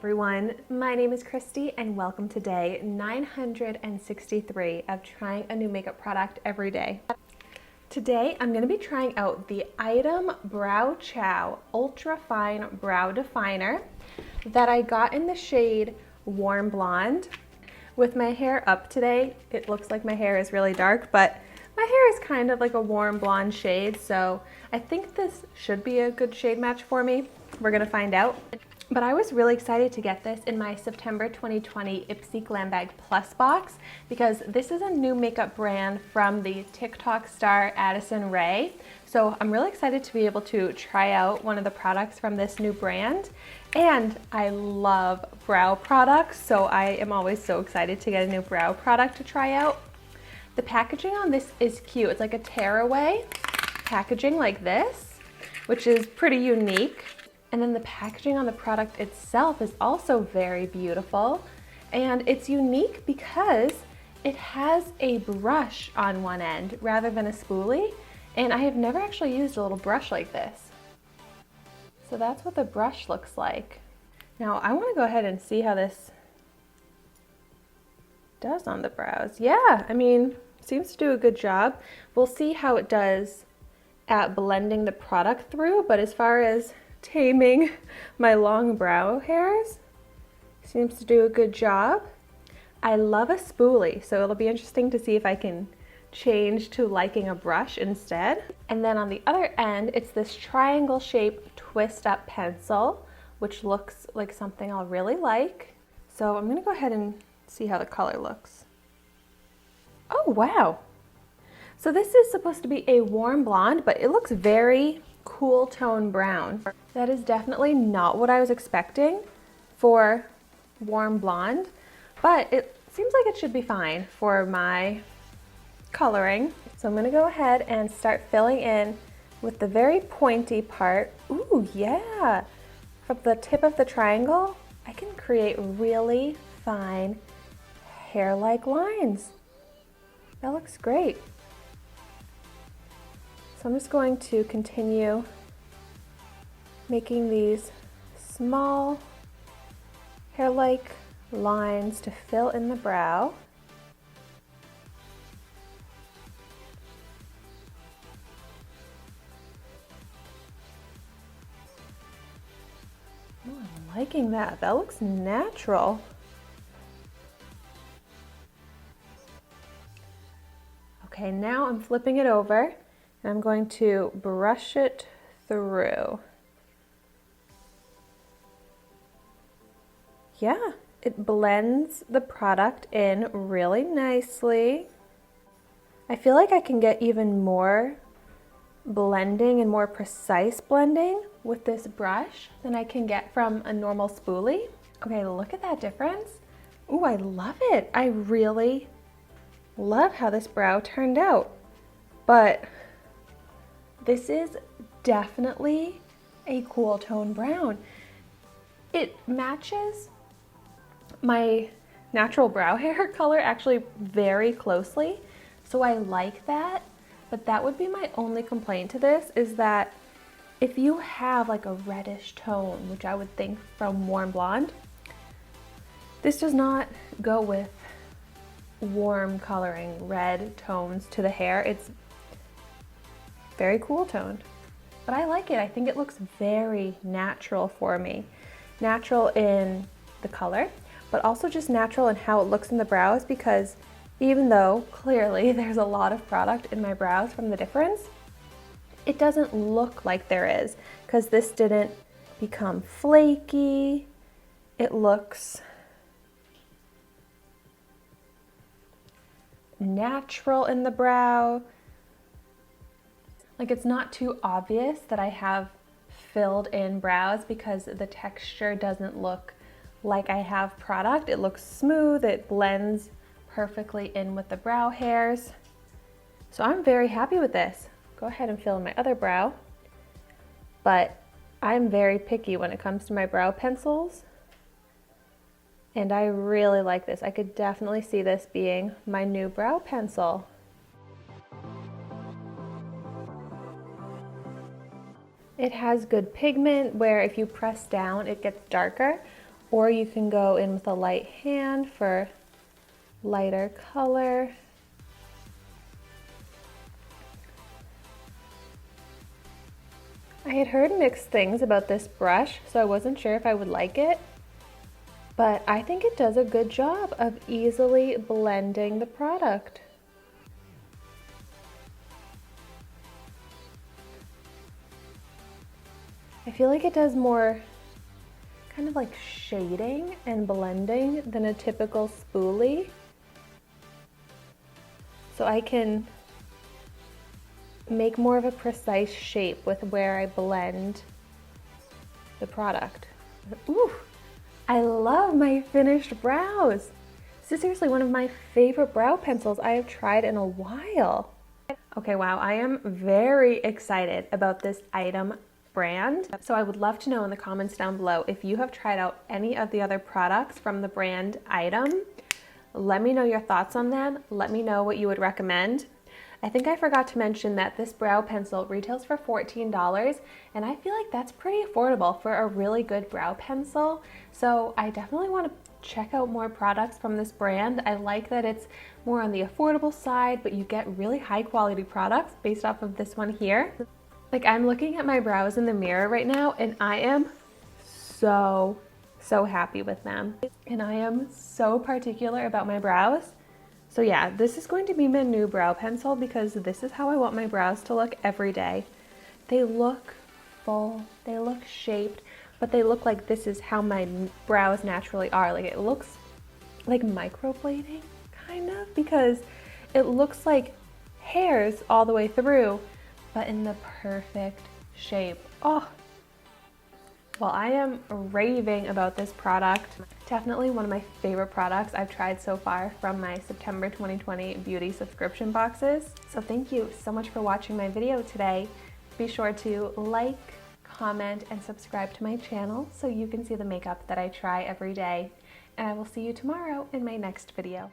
everyone, my name is Christy and welcome to day 963 of trying a new makeup product every day. Today I'm going to be trying out the ITEM Brow Chow Ultra Fine Brow Definer that I got in the shade Warm Blonde. With my hair up today, it looks like my hair is really dark, but my hair is kind of like a warm blonde shade, so I think this should be a good shade match for me. We're going to find out. But I was really excited to get this in my September 2020 Ipsy Glam Bag Plus box because this is a new makeup brand from the TikTok star Addison Rae. So I'm really excited to be able to try out one of the products from this new brand. And I love brow products, so I am always so excited to get a new brow product to try out. The packaging on this is cute. It's like a tearaway packaging like this, which is pretty unique. And then the packaging on the product itself is also very beautiful. And it's unique because it has a brush on one end rather than a spoolie. And I have never actually used a little brush like this. So that's what the brush looks like. Now I want to go ahead and see how this does on the brows. Yeah, I mean, seems to do a good job. We'll see how it does at blending the product through, but as far as taming my long brow hairs, seems to do a good job. I love a spoolie, so it'll be interesting to see if I can change to liking a brush instead. And then on the other end, it's this triangle shaped twist up pencil, which looks like something I'll really like. So I'm gonna go ahead and see how the color looks. Oh wow! So this is supposed to be a warm blonde, but it looks very cool tone brown. That is definitely not what I was expecting for warm blonde, but it seems like it should be fine for my coloring. So I'm gonna go ahead and start filling in with the very pointy part. Ooh, yeah! From the tip of the triangle, I can create really fine hair-like lines. That looks great. So I'm just going to continue making these small hair-like lines to fill in the brow. Oh, I'm liking that. That looks natural. Okay, now I'm flipping it over and I'm going to brush it through. Yeah, it blends the product in really nicely. I feel like I can get even more blending and more precise blending with this brush than I can get from a normal spoolie. Okay, look at that difference. Ooh, I love it. I really love how this brow turned out. But this is definitely a cool tone brown. It matches my natural brow hair color actually very closely, so I like that. But that would be my only complaint to this, is that if you have like a reddish tone, which I would think from Warm Blonde, this does not go with warm coloring, red tones to the hair. It's very cool toned, but I like it. I think it looks very natural for me. Natural in the color, but also just natural in how it looks in the brows, because even though clearly there's a lot of product in my brows from the difference, it doesn't look like there is, because this didn't become flaky. It looks natural in the brow. Like, it's not too obvious that I have filled in brows because the texture doesn't look like I have product. It looks smooth, it blends perfectly in with the brow hairs. So I'm very happy with this. Go ahead and fill in my other brow. But I'm very picky when it comes to my brow pencils. And I really like this. I could definitely see this being my new brow pencil. It has Good Pigment, where if you press down, it gets darker. or you can go in with a light hand for lighter color. I had heard mixed things about this brush, so I wasn't sure if I would like it, but I think it does a good job of easily blending the product. I feel like it does more kind of like shading and blending than a typical spoolie. So I can make more of a precise shape with where I blend the product. Ooh, I love my finished brows. This is seriously one of my favorite brow pencils I have tried in a while. Okay, wow, I am very excited about this ITEM brand. So I would love to know in the comments down below if you have tried out any of the other products from the brand ITEM. Let me know your thoughts on them. Let me know what you would recommend. I think I forgot to mention that this brow pencil retails for $14, and I feel like that's pretty affordable for a really good brow pencil. So I definitely want to check out more products from this brand. I like that it's more on the affordable side, but you get really high quality products based off of this one here. Like, I'm looking at my brows in the mirror right now, and I am so happy with them. And I am so particular about my brows. So yeah, this is going to be my new brow pencil because this is how I want my brows to look every day. They look full, they look shaped, but they look like this is how my brows naturally are. Like, it looks like microblading, kind of, because it looks like hairs all the way through, but in the perfect shape. Oh, well, I am raving about this product. Definitely one of my favorite products I've tried so far from my September 2020 beauty subscription boxes. So thank you so much for watching my video today. Be sure to like, comment, and subscribe to my channel so you can see the makeup that I try every day. And I will see you tomorrow in my next video.